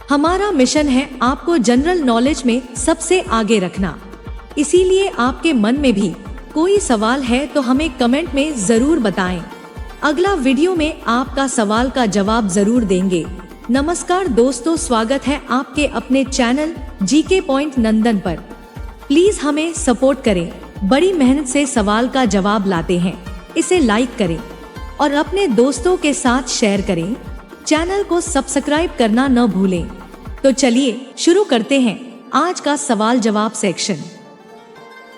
हमारा मिशन है आपको जनरल नॉलेज में सबसे आगे रखना। इसीलिए आपके मन में भी कोई सवाल है तो हमें कमेंट में जरूर बताएं। अगला वीडियो में आपका सवाल का जवाब जरूर देंगे। नमस्कार दोस्तों, स्वागत है आपके अपने चैनल जीके पॉइंट नंदन पर। प्लीज हमें सपोर्ट करें, बड़ी मेहनत से सवाल का जवाब लाते हैं। इसे लाइक करें और अपने दोस्तों के साथ शेयर करें। चैनल को सब्सक्राइब करना न भूलें। तो चलिए शुरू करते हैं आज का सवाल जवाब सेक्शन।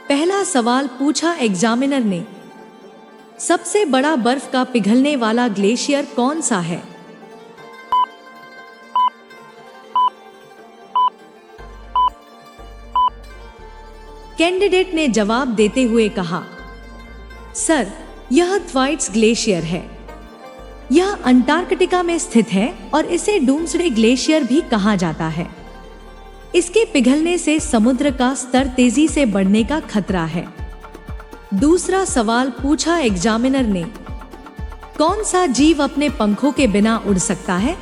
पहला सवाल पूछा एग्जामिनर ने, सबसे बड़ा बर्फ का पिघलने वाला ग्लेशियर कौन सा है? कैंडिडेट ने जवाब देते हुए कहा, सर यह थ्वाइट्स ग्लेशियर है। यह अंटार्कटिका में स्थित है और इसे डूम्सडे ग्लेशियर भी कहा जाता है। इसके पिघलने से समुद्र का स्तर तेजी से बढ़ने का खतरा है। दूसरा सवाल पूछा एग्जामिनर ने, कौन सा जीव अपने पंखों के बिना उड़ सकता है?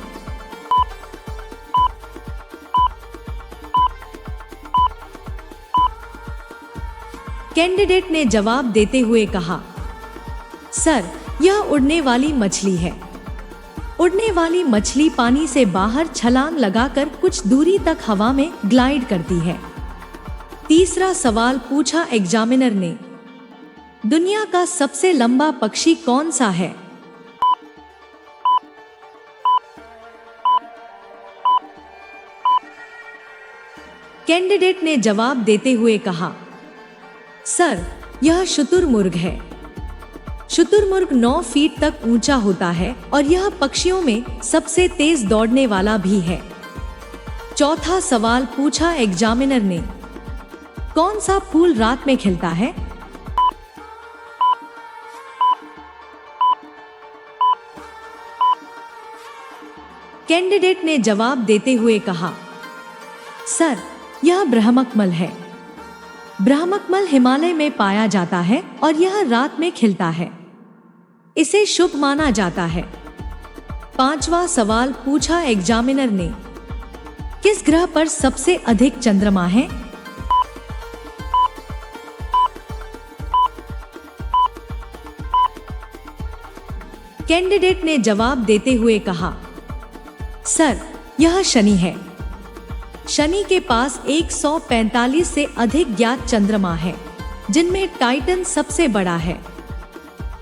कैंडिडेट ने जवाब देते हुए कहा, सर यह उड़ने वाली मछली है। उड़ने वाली मछली पानी से बाहर छलांग लगाकर कुछ दूरी तक हवा में ग्लाइड करती है। तीसरा सवाल पूछा एग्जामिनर ने, दुनिया का सबसे लंबा पक्षी कौन सा है? कैंडिडेट ने जवाब देते हुए कहा, सर यह शुतुरमुर्ग है। शुतुरमुर्ग 9 फीट तक ऊंचा होता है और यह पक्षियों में सबसे तेज दौड़ने वाला भी है। चौथा सवाल पूछा एग्जामिनर ने, कौन सा फूल रात में खिलता है? कैंडिडेट ने जवाब देते हुए कहा, सर यह ब्रह्मकमल है। ब्रह्मकमल हिमालय में पाया जाता है और यह रात में खिलता है। इसे शुभ माना जाता है। पांचवा सवाल पूछा एग्जामिनर ने, किस ग्रह पर सबसे अधिक चंद्रमा हैं? कैंडिडेट ने जवाब देते हुए कहा, सर यह शनि है। शनि के पास 145 से अधिक ज्ञात चंद्रमा है, जिनमें टाइटन सबसे बड़ा है।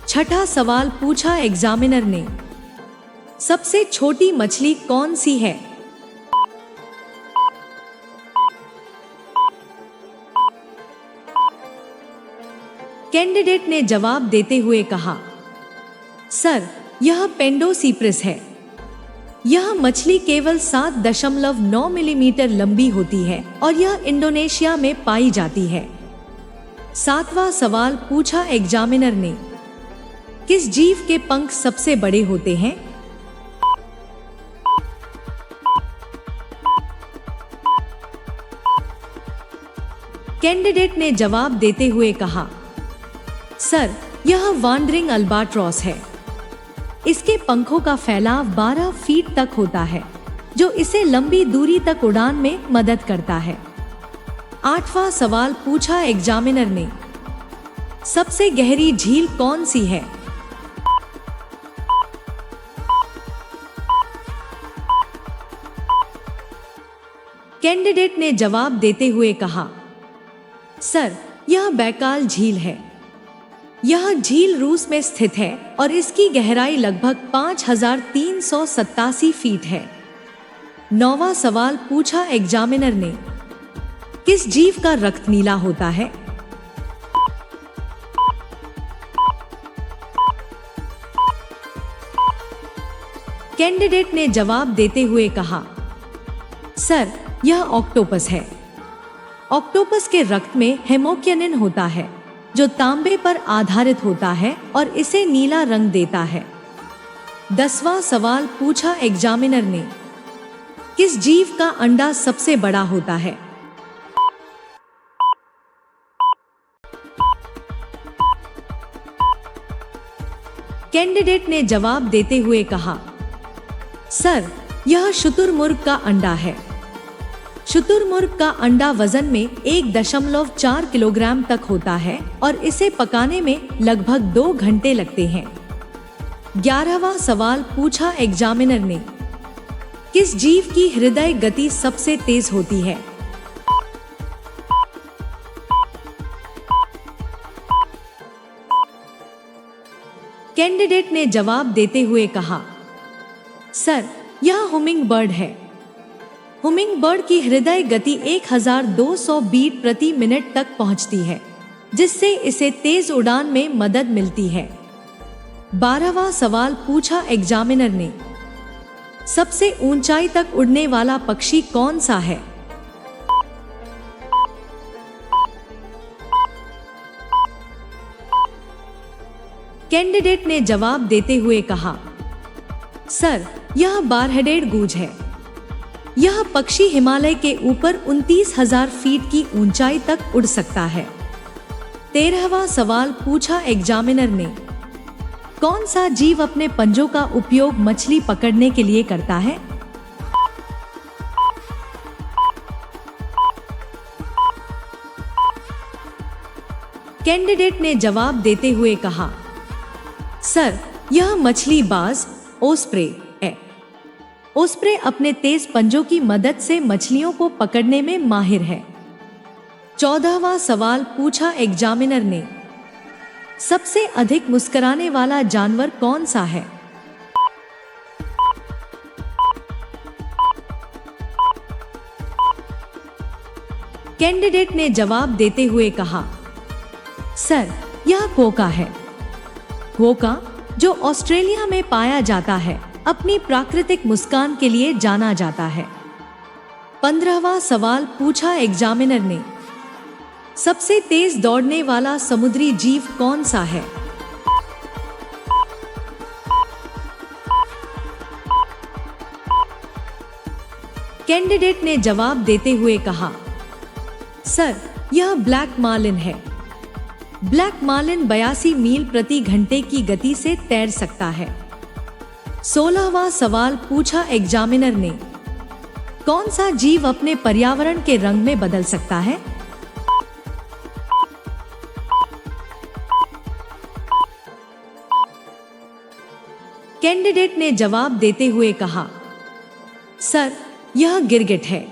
छठा सवाल पूछा एग्जामिनर ने, सबसे छोटी मछली कौन सी है? कैंडिडेट ने जवाब देते हुए कहा, सर यह पेंडोसीप्रिस है। यह मछली केवल 7.9 मिलीमीटर लंबी होती है और यह इंडोनेशिया में पाई जाती है। सातवां सवाल पूछा एग्जामिनर ने, किस जीव के पंख सबसे बड़े होते हैं? कैंडिडेट ने जवाब देते हुए कहा, सर यह वांडरिंग अल्बाट्रॉस है। इसके पंखों का फैलाव 12 फीट तक होता है, जो इसे लंबी दूरी तक उड़ान में मदद करता है। आठवां सवाल पूछा एग्जामिनर ने, सबसे गहरी झील कौन सी है? कैंडिडेट ने जवाब देते हुए कहा, सर यह बैकाल झील है। यह झील रूस में स्थित है और इसकी गहराई लगभग 5387 फीट है। नौवां सवाल पूछा एग्जामिनर ने, किस जीव का रक्त नीला होता है? कैंडिडेट ने जवाब देते हुए कहा, सर यह ऑक्टोपस है। ऑक्टोपस के रक्त में हेमोक्यानिन होता है, जो तांबे पर आधारित होता है और इसे नीला रंग देता है। 10वां सवाल पूछा एग्जामिनर ने, किस जीव का अंडा सबसे बड़ा होता है? कैंडिडेट ने जवाब देते हुए कहा, सर यह शुतुरमुर्ग का अंडा है। शुतुरमुर्ग का अंडा वजन में 1.4 किलोग्राम तक होता है और इसे पकाने में लगभग 2 घंटे लगते हैं। 11वां सवाल पूछा एग्जामिनर ने, किस जीव की हृदय गति सबसे तेज होती है? कैंडिडेट ने जवाब देते हुए कहा, सर, यह हुमिंग बर्ड है। हुमिंग बर्ड की हृदय गति 1200 बीट प्रति मिनट तक पहुंचती है, जिससे इसे तेज उड़ान में मदद मिलती है। 12वां सवाल पूछा एग्जामिनर ने, सबसे ऊंचाई तक उड़ने वाला पक्षी कौन सा है? कैंडिडेट ने जवाब देते हुए कहा, सर, यह बारहेडेड गूज है। यह पक्षी हिमालय के ऊपर 29,000 फीट की ऊंचाई तक उड़ सकता है। 13वां सवाल पूछा एग्जामिनर ने, कौन सा जीव अपने पंजों का उपयोग मछली पकड़ने के लिए करता है? कैंडिडेट ने जवाब देते हुए कहा, सर, यह मछली बाज ओस्प्रे है। ओस्प्रे अपने तेज पंजों की मदद से मछलियों को पकड़ने में माहिर है। 14वां सवाल पूछा एग्जामिनर ने, सबसे अधिक मुस्कुराने वाला जानवर कौन सा है? कैंडिडेट ने जवाब देते हुए कहा, सर, यह कोका है। कोका, जो ऑस्ट्रेलिया में पाया जाता है, अपनी प्राकृतिक मुस्कान के लिए जाना जाता है। 15वां सवाल पूछा एग्जामिनर ने, सबसे तेज दौड़ने वाला समुद्री जीव कौन सा है? कैंडिडेट ने जवाब देते हुए कहा, सर, यह ब्लैक मार्लिन है। ब्लैक मार्लिन 82 मील प्रति घंटे की गति से तैर सकता है। 16वां सवाल पूछा एग्जामिनर ने, कौन सा जीव अपने पर्यावरण के रंग में बदल सकता है? कैंडिडेट ने जवाब देते हुए कहा, सर, यह गिरगिट है।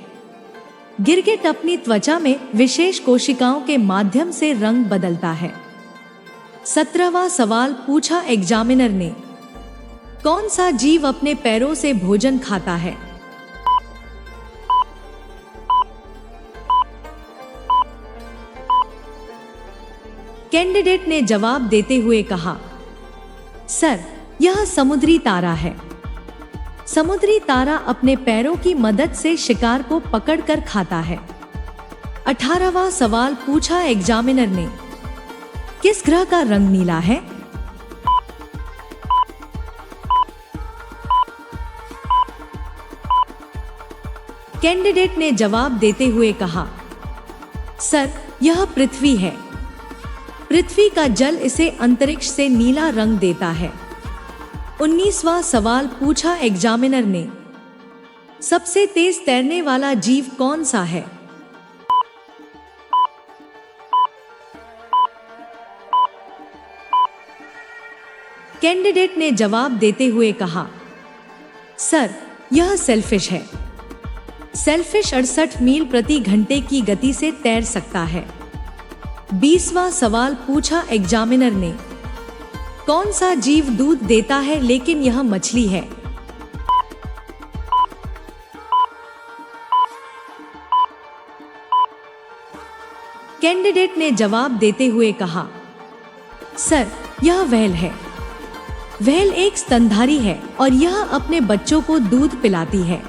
गिरगिट अपनी त्वचा में विशेष कोशिकाओं के माध्यम से रंग बदलता है। 17वां सवाल पूछा एग्जामिनर ने, कौन सा जीव अपने पैरों से भोजन खाता है? कैंडिडेट ने जवाब देते हुए कहा, सर, यह समुद्री तारा है। समुद्री तारा अपने पैरों की मदद से शिकार को पकड़कर खाता है। 18वां सवाल पूछा एग्जामिनर ने, किस ग्रह का रंग नीला है? कैंडिडेट ने जवाब देते हुए कहा, सर, यह पृथ्वी है। पृथ्वी का जल इसे अंतरिक्ष से नीला रंग देता है। 19वां सवाल पूछा एग्जामिनर ने, सबसे तेज तैरने वाला जीव कौन सा है? कैंडिडेट ने जवाब देते हुए कहा, सर, यह सेलफिश है। सेलफिश 68 मील प्रति घंटे की गति से तैर सकता है। 20वां सवाल पूछा एग्जामिनर ने, कौन सा जीव दूध देता है लेकिन यह मछली है? कैंडिडेट ने जवाब देते हुए कहा, सर, यह व्हेल है। व्हेल एक स्तनधारी है और यह अपने बच्चों को दूध पिलाती है।